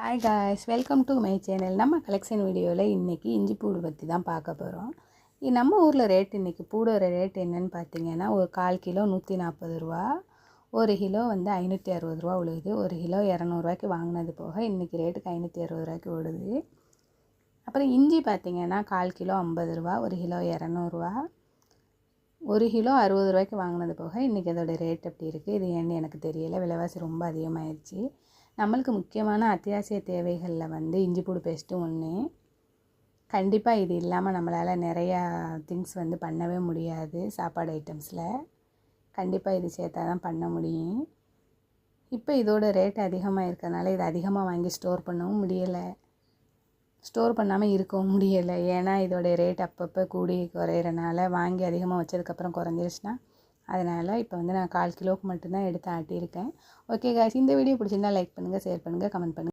Hi guys, welcome to my channel. நம்ம collection வீடியோவில் இன்றைக்கி இஞ்சி பூடு பற்றி தான் பார்க்க போகிறோம். நம்ம ஊரில் ரேட் இன்றைக்கி பூடோட ரேட் என்னென்னு பார்த்தீங்கன்னா, ஒரு 1/4 கிலோ 140 ரூபா, 1 கிலோ 560 ரூபா விழுகுது. 1 கிலோ 200 வாங்கினது போக இன்றைக்கி ரேட்டுக்கு 560 விழுது. அப்புறம் இஞ்சி பார்த்திங்கன்னா 1/4 கிலோ 50 ரூபா, 1 கிலோ 200 1 கிலோ 60 வாங்கினது போக இன்றைக்கி அதோடய ரேட் எப்படி இருக்குது, இது ஏன்னு எனக்கு தெரியலை. விலைவாசி ரொம்ப அதிகமாகிடுச்சு. நம்மளுக்கு முக்கியமான அத்தியாவசிய தேவைகளில் இஞ்சி பூடு பேஸ்ட்டு ஒன்று. கண்டிப்பாக இது இல்லாமல் நம்மளால் நிறையா திங்ஸ் பண்ணவே முடியாது. சாப்பாடு ஐட்டம்ஸில் கண்டிப்பாக இது சேர்த்தா தான் பண்ண முடியும். இப்போ இதோட ரேட் அதிகமாக இருக்கிறதுனால இது அதிகமாக வாங்கி ஸ்டோர் பண்ணவும் முடியலை, ஸ்டோர் பண்ணாமல் இருக்கவும் முடியலை. ஏன்னா இதோடைய ரேட் அப்பப்போ கூடி குறையிறனால வாங்கி அதிகமாக வச்சதுக்கப்புறம் குறைஞ்சிருச்சுன்னா அதனால் இப்போ நான் 1/4 கிலோவுக்கு மட்டும்தான் எடுத்து ஆட்டியிருக்கேன். ஓகே காய்ஸ், இந்த வீடியோ பிடிச்சிருந்தால் லைக் பண்ணுங்கள், ஷேர் பண்ணுங்கள், கமெண்ட் பண்ணுங்கள்.